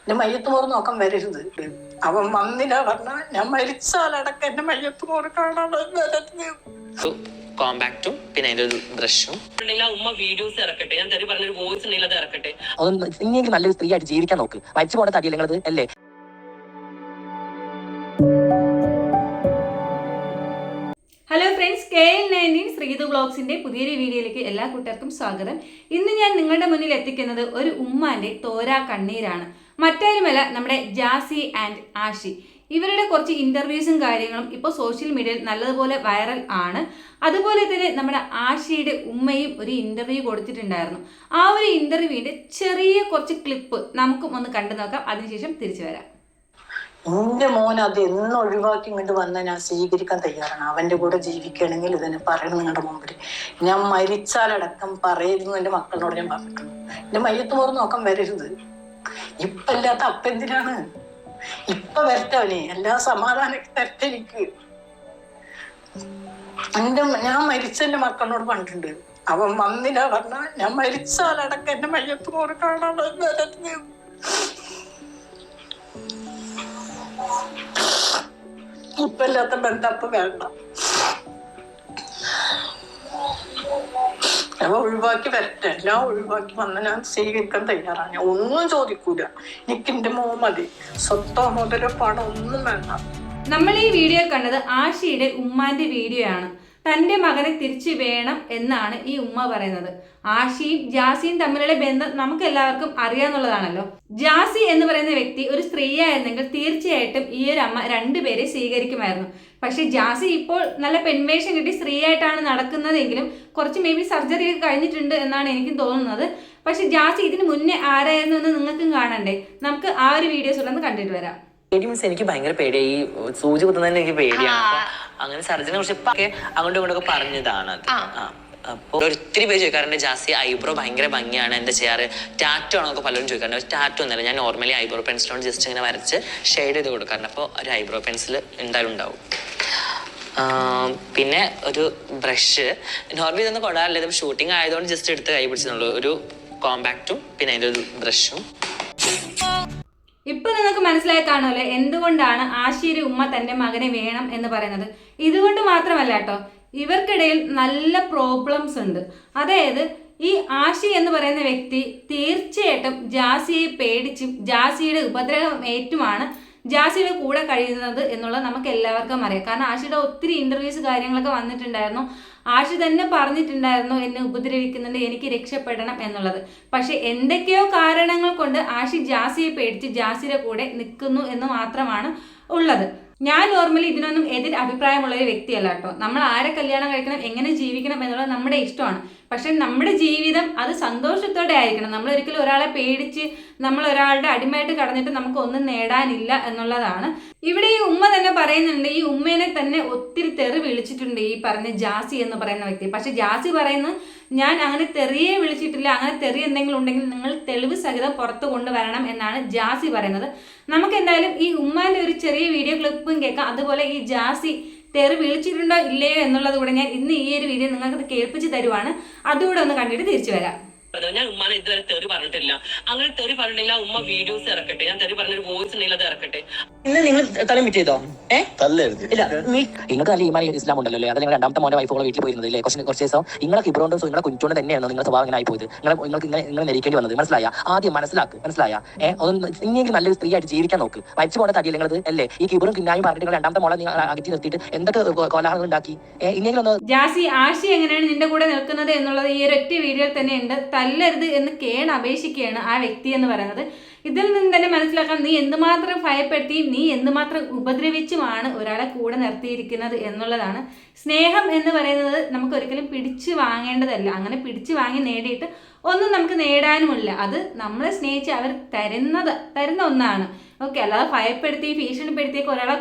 എന്റെ മയ്യത്ത് മോറ് നോക്കാൻ വരരുത്. അവൻ വന്നില്ല പറഞ്ഞാ ഞാൻ മരിച്ചാലടക്കം എന്റെ മയ്യത്ത് മോറ് കാണാൻ വരരുത്. കോമ്പാക്റ്റും പിന്നെ അതിന്റെ ഒരു ബ്രഷും ഉമ്മ വീഡിയോസ് ഇറക്കട്ടെ. ഞാൻ തെറി പറഞ്ഞൊരു വോയിസ് ഉണ്ടെങ്കിൽ അത് ഇറക്കട്ടെ. ഇനിയെങ്കിലും നല്ലൊരു സ്ത്രീ ആയിട്ട് ജീവിക്കാൻ നോക്ക്. മരിച്ചു പോണ തടിയല്ലേ നിങ്ങളത് അല്ലേ? ഹലോ ഫ്രണ്ട്സ്, KL19 ശ്രീതു വ്ളോഗ്സിന്റെ പുതിയൊരു വീഡിയോയിലേക്ക് എല്ലാ കൂട്ടർക്കും സ്വാഗതം. ഇന്ന് ഞാൻ നിങ്ങളുടെ മുന്നിൽ എത്തിക്കുന്നത് ഒരു ഉമ്മാന്റെ തോരാ കണ്ണീരാണ്. മറ്റാരുമല്ല, നമ്മുടെ ജാസി ആൻഡ് ആഷി. ഇവരുടെ കുറച്ച് ഇന്റർവ്യൂസും കാര്യങ്ങളും ഇപ്പോൾ സോഷ്യൽ മീഡിയയിൽ നല്ലതുപോലെ വൈറൽ ആണ്. അതുപോലെ തന്നെ നമ്മുടെ ആഷിയുടെ ഉമ്മയും ഒരു ഇന്റർവ്യൂ കൊടുത്തിട്ടുണ്ടായിരുന്നു. ആ ഒരു ഇന്റർവ്യൂവിന്റെ ചെറിയ കുറച്ച് ക്ലിപ്പ് നമുക്കും ഒന്ന് കണ്ടു നോക്കാം. അതിനുശേഷം തിരിച്ചു വരാം. എന്റെ മോൻ അത് എന്ന് ഒഴിവാക്കി ഇങ്ങോട്ട് വന്നാൽ ഞാൻ സ്വീകരിക്കാൻ തയ്യാറാണ്. അവന്റെ കൂടെ ജീവിക്കുകയാണെങ്കിൽ ഇതന്നെ പറയണം നിങ്ങളുടെ മുമ്പിൽ. ഞാൻ മരിച്ചാലടക്കം പറയരുന്നു എന്റെ മക്കളോട് ഞാൻ പറഞ്ഞിട്ടുണ്ട്. എന്റെ മയ്യത്ത് മോറ് നോക്കാൻ വരരുത്. ഇപ്പൊ അല്ലാത്ത അപ്പ എന്തിനാണ്? ഇപ്പൊ വരട്ടെ അവനെ, എല്ലാ സമാധാനം തരട്ടെ എനിക്ക്. ഞാൻ മരിച്ച എന്റെ മക്കളോട് പറഞ്ഞിട്ടുണ്ട്. അവൻ വന്നില്ല പറഞ്ഞാ ഞാൻ മരിച്ചാലടക്കം എന്റെ മയ്യത്ത് മോറ് കാണാൻ വരരുത്. ഇപ്പൊ ഇല്ലാത്ത ബന്ധപ്പ് വേണ്ട. അവ ഒഴിവാക്കി വരട്ടെ. എല്ലാം ഒഴിവാക്കി വന്ന് ഞാൻ സ്വീകരിക്കാൻ തയ്യാറാണ്. ഞാൻ ഒന്നും ചോദിക്കൂല. എനിക്ക് എന്റെ മോൻ മതി. സ്വത്തോ മുതലോ പണം ഒന്നും വേണ്ട. നമ്മൾ ഈ വീഡിയോ കണ്ടത് ആഷിയുടെ ഉമ്മാന്റെ വീഡിയോ ആണ്. തന്റെ മകനെ തിരിച്ചു വേണം എന്നാണ് ഈ ഉമ്മ പറയുന്നത്. ആഷിയും ജാസിയും തമ്മിലുള്ള ബന്ധം നമുക്ക് എല്ലാവർക്കും അറിയാന്നുള്ളതാണല്ലോ. ജാസി എന്ന് പറയുന്ന വ്യക്തി ഒരു സ്ത്രീയായിരുന്നെങ്കിൽ തീർച്ചയായിട്ടും ഈ ഒരു അമ്മ രണ്ടുപേരെ സ്വീകരിക്കുമായിരുന്നു. പക്ഷെ ജാസി ഇപ്പോൾ നല്ല പെൺവേഷം കിട്ടി സ്ത്രീയായിട്ടാണ് നടക്കുന്നതെങ്കിലും കുറച്ച് സർജറി ഒക്കെ കഴിഞ്ഞിട്ടുണ്ട് എന്നാണ് എനിക്കും തോന്നുന്നത്. പക്ഷെ ജാസി ഇതിന് മുന്നേ ആരായിരുന്നു എന്ന് നിങ്ങൾക്കും കാണണ്ടേ? നമുക്ക് ആ ഒരു വീഡിയോസ് ഉള്ളതെന്ന് കണ്ടിട്ട് വരാം. എനിക്ക് ഭയങ്കര പേടിയായി. ഈ സൂചി കുത്തുന്നതിന് എനിക്ക് പേടിയാണ്. അങ്ങനെ സർജറിനെ കുറിച്ച് ഇപ്പൊ അങ്ങോട്ടും ഇങ്ങോട്ടൊക്കെ പറഞ്ഞതാണ് അത്. അപ്പൊ ഒത്തിരി പേര് ചോദിക്കാറുണ്ട്, ജാസി ഐബ്രോ ഭയങ്കര ഭംഗിയാണ്, എന്താ ചെയ്യാറ്, ടാറ്റോ ആണൊക്കെ പലരും ചോദിക്കാറുണ്ട്. ടാറ്റോ ഒന്നുമല്ല, ഞാൻ നോർമലി ഐബ്രോ പെൻസിലോണ്ട് ജസ്റ്റ് ഇങ്ങനെ വരച്ച് ഷെയ്ഡ് ചെയ്ത് കൊടുക്കാറുണ്ട്. അപ്പോൾ ഒരു ഐബ്രോ പെൻസിൽ എന്തായാലും ഉണ്ടാവും. പിന്നെ ഒരു ബ്രഷ് നോർമലി ഇതൊന്നും കൊടാറില്ല. ഇത് ഷൂട്ടിംഗ് ആയതുകൊണ്ട് ജസ്റ്റ് എടുത്ത് കൈ പിടിച്ചിട്ടുള്ളൂ. ഒരു കോമ്പാക്റ്റും പിന്നെ അതിൻ്റെ ഒരു ബ്രഷും. ഇപ്പൊ നിങ്ങൾക്ക് മനസ്സിലായി കാണുമല്ലോ എന്തുകൊണ്ടാണ് ആഷിയുടെ ഉമ്മ തന്റെ മകനെ വേണം എന്ന് പറയുന്നത്. ഇതുകൊണ്ട് മാത്രമല്ല കേട്ടോ, ഇവർക്കിടയിൽ നല്ല പ്രോബ്ലംസ് ഉണ്ട്. അതായത് ഈ ആഷി എന്ന് പറയുന്ന വ്യക്തി തീർച്ചയായിട്ടും ജാസിയെ പേടിച്ചും ജാസിയുടെ ഉപദ്രവം ഏറ്റുമാണ് ജാസിയുടെ കൂടെ കഴിയുന്നത് എന്നുള്ളത് നമുക്ക് എല്ലാവർക്കും അറിയാം. കാരണം ആഷിയുടെ ഒത്തിരി ഇന്റർവ്യൂസ് കാര്യങ്ങളൊക്കെ വന്നിട്ടുണ്ടായിരുന്നു. ആഷി തന്നെ പറഞ്ഞിട്ടുണ്ടായിരുന്നു, എന്നെ ഉപദ്രവിക്കുന്നുണ്ട്, എനിക്ക് രക്ഷപ്പെടണം എന്നുള്ളത്. പക്ഷെ എന്തൊക്കെയോ കാരണങ്ങൾ കൊണ്ട് ആഷി ജാസിയെ പേടിച്ച് ജാസിയുടെ കൂടെ നിൽക്കുന്നു എന്ന് മാത്രമാണ് ഉള്ളത്. ഞാൻ നോർമലി ഇതിനൊന്നും എതിർ അഭിപ്രായമുള്ള ഒരു വ്യക്തിയല്ല കേട്ടോ. നമ്മൾ ആരെ കല്യാണം കഴിക്കണം, എങ്ങനെ ജീവിക്കണം എന്നുള്ളത് നമ്മുടെ ഇഷ്ടമാണ്. പക്ഷെ നമ്മുടെ ജീവിതം അത് സന്തോഷത്തോടെ ആയിരിക്കണം. നമ്മൾ ഒരിക്കലും ഒരാളെ പേടിച്ച് നമ്മൾ ഒരാളുടെ അടിമയായിട്ട് കടന്നിട്ട് നമുക്ക് ഒന്നും നേടാനില്ല എന്നുള്ളതാണ്. ഇവിടെ ഈ ഉമ്മ തന്നെ പറയുന്നുണ്ട്, ഈ ഉമ്മേനെ തന്നെ ഒത്തിരി തെറി വിളിച്ചിട്ടുണ്ട് ഈ പറഞ്ഞ ജാസി എന്ന് പറയുന്ന വ്യക്തി. പക്ഷെ ജാസി പറയുന്നു, ഞാൻ അങ്ങനെ തെറിയെ വിളിച്ചിട്ടില്ല, അങ്ങനെ തെറി എന്തെങ്കിലും ഉണ്ടെങ്കിൽ നിങ്ങൾ തെളിവ് സഹിതം പുറത്തു കൊണ്ടുവരണം എന്നാണ് ജാസി പറയുന്നത്. നമുക്ക് എന്തായാലും ഈ ഉമ്മാന്റെ ഒരു ചെറിയ വീഡിയോ ക്ലിപ്പും കേൾക്കാം. അതുപോലെ ഈ ജാസി തെറി വിളിച്ചിട്ടുണ്ടോ ഇല്ലയോ എന്നുള്ളത് കൂടെ ഞാൻ ഇന്ന് ഈ ഒരു വീഡിയോ നിങ്ങൾക്ക് കേൾപ്പിച്ച് തരുവാണ്. അതുകൂടെ ഒന്ന് കണ്ടിട്ട് തിരിച്ചു വരാം. ഞാൻ ഉമ്മാനെ ഇതുവരെ തെറി പറഞ്ഞിട്ടില്ല. അങ്ങനെ തെറി പറഞ്ഞിട്ടില്ല ഉമ്മ വീഡിയോസ് ഇറക്കട്ടെ. ഞാൻ തെറി പറഞ്ഞൊരു വോയിസ് ഉണ്ടെങ്കിൽ അത് ഇറക്കട്ടെ. ഇന്ന് നിങ്ങൾ തലം ചെയ്തോ? ഇല്ല നിങ്ങൾക്ക് നല്ല ഈമാൻ ഇസ്ലാം ഉണ്ടല്ലോ. അത് നിങ്ങൾ രണ്ടാമത്തെ മോനെ വൈഫോളെ വീട്ടിൽ പോയിരുന്നത് അല്ലേ? കുറച്ച് ദിവസം നിങ്ങളെ ഇബ്രോണ്ടും നിങ്ങളെ കുഞ്ചോണ്ട് തന്നെയാണ് നിങ്ങളുടെ സ്വഭാവം ഇങ്ങനെ ആയി പോയത്. നിങ്ങൾക്ക് ഇങ്ങനെ നെരിക്കേണ്ടി വന്നത് മനസ്സിലായ? ആദ്യം മനസ്സിലായ ഇനിയെങ്കിലും നല്ലൊരു സ്ത്രീ ആയിട്ട് ജീവിക്കാൻ നോക്ക്. മരിച്ചു പോണ തടിയല്ലേ നിങ്ങളത് അല്ലേ? ഈ കിബറും കിന്നായും പറഞ്ഞിട്ട് നിങ്ങൾ രണ്ടാമത്തെ മോളെ നിങ്ങൾ അകറ്റി നിർത്തിയിട്ട് എന്തൊക്കെ കോലാഹലങ്ങൾ ഉണ്ടാക്കി. ഇനിയെങ്കിലും ഒന്ന് ജാസി ആഷി എങ്ങനെയാണ് നിന്റെ കൂടെ നിൽക്കുന്നത് എന്നുള്ളത് ഈ ഒരൊറ്റ വീഡിയോയിൽ തന്നെ ഉണ്ട്. തല്ലരുത് എന്ന് അപേക്ഷിക്കുകയാണ് ആ വ്യക്തി എന്ന് പറയുന്നത്. ഇതിൽ നിന്ന് തന്നെ മനസ്സിലാക്കാൻ നീ എന്തുമാത്രം ഭയപ്പെടുത്തിയും നീ എന്തുമാത്രം ഉപദ്രവിച്ചുമാണ് ഒരാളെ കൂടെ നിർത്തിയിരിക്കുന്നത് എന്നുള്ളതാണ്. സ്നേഹം എന്ന് പറയുന്നത് നമുക്ക് ഒരിക്കലും പിടിച്ചു വാങ്ങേണ്ടതല്ല. അങ്ങനെ പിടിച്ചു വാങ്ങി നേടിയിട്ട് ഒന്നും നമുക്ക് നേടാനുമില്ല. അത് നമ്മളെ സ്നേഹിച്ച് അവർ തരുന്ന ഒന്നാണ്. ഓക്കെ, അല്ലാതെ ഭയപ്പെടുത്തി ഭീഷണിപ്പെടുത്തിയൊക്കെ ഒരാളെ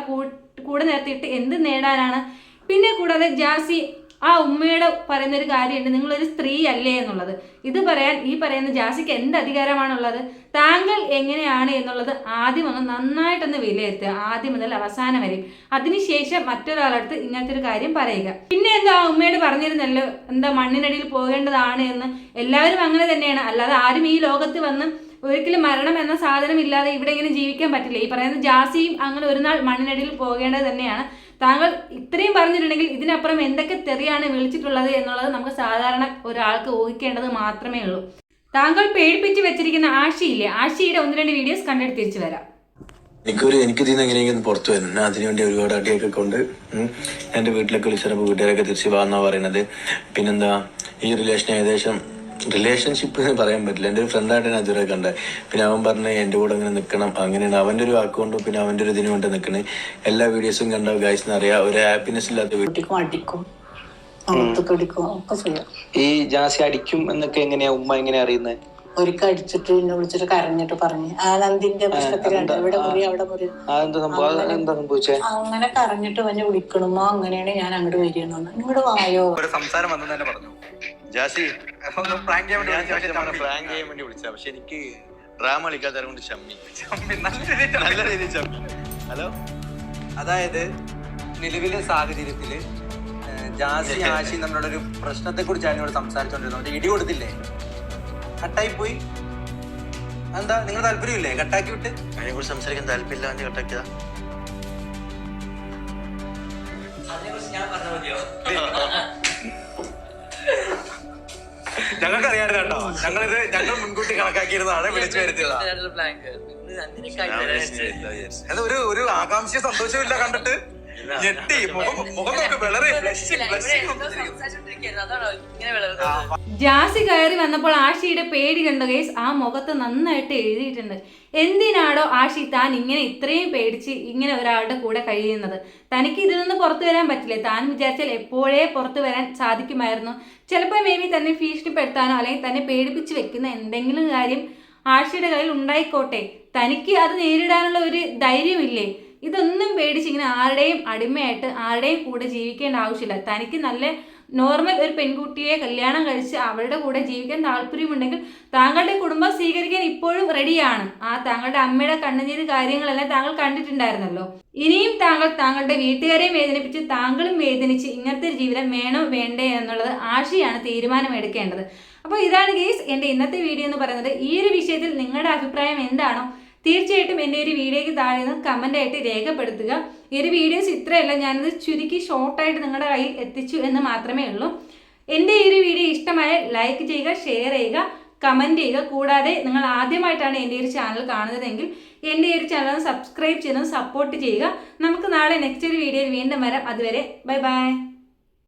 കൂടെ നിർത്തിയിട്ട് എന്ത് നേടാനാണ്? പിന്നെ കൂടാതെ ജാസി ആ ഉമ്മയുടെ പറയുന്ന ഒരു കാര്യമുണ്ട്, നിങ്ങളൊരു സ്ത്രീ അല്ലേ എന്നുള്ളത്. ഇത് പറയാൻ ഈ പറയുന്ന ജാസിക്ക് എന്ത് അധികാരമാണുള്ളത്? താങ്കൾ എങ്ങനെയാണ് എന്നുള്ളത് ആദ്യം ഒന്ന് നന്നായിട്ടൊന്ന് വിലയിരുത്തുക, ആദ്യം മുതൽ അവസാനം വരെ. അതിനുശേഷം മറ്റൊരാളടുത്ത് ഇങ്ങനത്തെ ഒരു കാര്യം പറയുക. പിന്നെ എന്താ ഉമ്മയോട് പറഞ്ഞിരുന്നല്ലോ, എന്താ മണ്ണിനടിയിൽ പോകേണ്ടതാണ് എന്ന്. എല്ലാവരും അങ്ങനെ തന്നെയാണ്. അല്ലാതെ ആരും ഈ ലോകത്ത് വന്ന് ഒരിക്കലും മരണം എന്ന സാധനം ഇല്ലാതെ ഇവിടെ ഇങ്ങനെ ജീവിക്കാൻ പറ്റില്ല. ഈ പറയുന്ന ജാസിയും അങ്ങനെ ഒരു നാൾ മണ്ണിനടിയിൽ പോകേണ്ടത് തന്നെയാണ്. താങ്കൾ ഇത്രയും പറഞ്ഞിട്ടുണ്ടെങ്കിൽ ഇതിനപ്പുറം എന്തൊക്കെ തെറിയാണ് വിളിച്ചിട്ടുള്ളത് എന്നുള്ളത് നമുക്ക് സാധാരണ ഒരാൾക്ക് ഊഹിക്കേണ്ടത് മാത്രമേ ഉള്ളൂ. താങ്കൾ പേടിപ്പിച്ച് വെച്ചിരിക്കുന്ന ആഷിയില്ലേ, ആഷിയുടെ 1-2 വീഡിയോസ് കണ്ടിട്ട് തിരിച്ചു വരാം. എനിക്ക് ഇതിന്ന് എങ്ങനെയെങ്കിലും പുറത്തു വരണം. അതിനുവേണ്ടി ഒരുപാട് അടിയൊക്കെ കൊണ്ട് എൻ്റെ വീട്ടിലൊക്കെ വിളിച്ചപ്പോൾ വീട്ടുകാരൊക്കെ തിരിച്ച് വാന്നാ പറയുന്നത്. പിന്നെന്താ ഈ റിലേഷൻഷിപ്പ് എന്ന് പറയാൻ പറ്റില്ല. എൻ്റെ ഒരു ഫ്രണ്ടായിട്ട് ഞാൻ അതുവരെ കണ്ടത്. പിന്നെ അവൻ പറഞ്ഞ് എൻ്റെ കൂടെ അങ്ങനെ നിൽക്കണം, അങ്ങനെയാണ് അവൻ്റെ ഒരു വാക്കുകൊണ്ടും പിന്നെ അവൻ്റെ ഒരു ഇതിനു കൊണ്ട് നിൽക്കണേ. എല്ലാ വീഡിയോസും കണ്ട ഗൈസിന് അറിയാം, ഒരു ഹാപ്പിനെസ് ഇല്ലാത്ത ഈ ജാസി അടിക്കും എന്നൊക്കെ എങ്ങനെയാ ഉമ്മ എങ്ങനെയാ അറിയുന്നത്? ഒരിക്കൽ അടിച്ചിട്ട് എന്നെ വിളിച്ചിട്ട് കരഞ്ഞിട്ട് പറഞ്ഞു ആ നന്ദിന്റെ പ്രശ്നത്തിലുണ്ട്, ഇവിടെ മുറി അവിടെ മുറി, അങ്ങനെ കരഞ്ഞിട്ട് അവനെ വിളിക്കണമോ, അങ്ങനെയാണ് ഞാൻ അങ്ങോട്ട് വരികയെന്ന്. ഇങ്ങോട്ട് വായോ സംസാരം വന്നു തന്നെ പറഞ്ഞു. ജാസി പ്രാങ്ക് ചെയ്യാൻ വേണ്ടി വിളിച്ച, പക്ഷെ എനിക്ക് ഡ്രാമ കളിക്കാത്ത കൊണ്ട് ചമ്മി നല്ല രീതിയിൽ ചമ്മി. ഹലോ, അതായത് നിലവിലെ സാഹചര്യത്തില് ജാസി ആശി നമ്മളുടെ ഒരു പ്രശ്നത്തെ കുറിച്ചാണ് ഇവിടെ സംസാരിച്ചോണ്ടിരുന്നത്. ഇടി കൊടുത്തില്ലേ, കട്ടായി പോയി. എന്താ നിങ്ങൾ താല്പര്യമില്ലേ കട്ടാക്കി വിട്ട്? അതിനെ കുറിച്ച് സംസാരിക്കാൻ താല്പര്യമില്ല, കട്ടാക്കിയതാ. ഞങ്ങൾക്ക് അറിയാതെ കേട്ടോ, ഞങ്ങൾ മുൻകൂട്ടി കണക്കാക്കിയിരുന്നതാണ്, വിളിച്ചു വരുത്തിയതാണ്. ഒരു ആകാംക്ഷ സന്തോഷമില്ല കണ്ടിട്ട്, ഞെട്ടി മുഖം നോക്കി വളരെ ജാസി കയറി വന്നപ്പോൾ ആഷിയുടെ പേടി കണ്ട ഗൈസ് ആ മുഖത്ത് നന്നായിട്ട് എഴുതിയിട്ടുണ്ട്. എന്തിനാടോ ആഷി താൻ ഇങ്ങനെ ഇത്രയും പേടിച്ച് ഇങ്ങനെ ഒരാളുടെ കൂടെ കഴിയുന്നത്? തനിക്ക് ഇതിൽ നിന്ന് പുറത്തു വരാൻ പറ്റില്ലേ? താൻ വിചാരിച്ചാൽ എപ്പോഴേ പുറത്തു വരാൻ സാധിക്കുമായിരുന്നു. ചിലപ്പോൾ മേ ബി തന്നെ ഭീഷണിപ്പെടുത്താനോ അല്ലെങ്കിൽ തന്നെ പേടിപ്പിച്ച് വെക്കുന്ന എന്തെങ്കിലും കാര്യം ആഷിയുടെ കയ്യിൽ ഉണ്ടായിക്കോട്ടെ. തനിക്ക് അത് നേരിടാനുള്ള ഒരു ധൈര്യമില്ലേ? ഇതൊന്നും പേടിച്ച് ഇങ്ങനെ ആരുടെയും അടിമയായിട്ട് ആരുടെയും കൂടെ ജീവിക്കേണ്ട ആവശ്യമില്ല. തനിക്ക് നല്ല നോർമൽ ഒരു പെൺകുട്ടിയെ കല്യാണം കഴിച്ച് അവരുടെ കൂടെ ജീവിക്കാൻ താല്പര്യമുണ്ടെങ്കിൽ താങ്കളുടെ കുടുംബം സ്വീകരിക്കാൻ ഇപ്പോഴും റെഡിയാണ്. താങ്കളുടെ അമ്മയുടെ കണ്ണുനീര് കാര്യങ്ങളെല്ലാം താങ്കൾ കണ്ടിട്ടുണ്ടായിരുന്നല്ലോ. ഇനിയും താങ്കളുടെ വീട്ടുകാരെയും വേദനിപ്പിച്ച് താങ്കളും വേദനിച്ച് ഇങ്ങനത്തെ ഒരു ജീവിതം വേണോ വേണ്ടേ എന്നുള്ളത് ആഷിയാണ് തീരുമാനമെടുക്കേണ്ടത്. അപ്പോൾ ഇതാണ് ഗൈസ് എൻ്റെ ഇന്നത്തെ വീഡിയോ എന്ന് പറയുന്നത്. ഈ ഒരു വിഷയത്തിൽ നിങ്ങളുടെ അഭിപ്രായം എന്താണോ തീർച്ചയായിട്ടും എൻ്റെ ഒരു വീഡിയോയ്ക്ക് താഴെ നിന്ന് കമൻ്റായിട്ട് രേഖപ്പെടുത്തുക. ഈ ഒരു വീഡിയോസ് ഇത്രയല്ല, ഞാനിത് ചുരുക്കി ഷോർട്ടായിട്ട് നിങ്ങളുടെ കയ്യിൽ എത്തിച്ചു എന്ന് മാത്രമേ ഉള്ളൂ. എൻ്റെ ഈ ഒരു വീഡിയോ ഇഷ്ടമായ ലൈക്ക് ചെയ്യുക, ഷെയർ ചെയ്യുക, കമൻറ്റ് ചെയ്യുക. കൂടാതെ നിങ്ങൾ ആദ്യമായിട്ടാണ് എൻ്റെ ഒരു ചാനൽ കാണുന്നതെങ്കിൽ എൻ്റെ ഈ ഒരു ചാനൽ സബ്സ്ക്രൈബ് ചെയ്ത് സപ്പോർട്ട് ചെയ്യുക. നമുക്ക് നാളെ നെക്സ്റ്റ് ഒരു വീഡിയോയിൽ വീണ്ടും വരാം. അതുവരെ ബൈ ബൈ.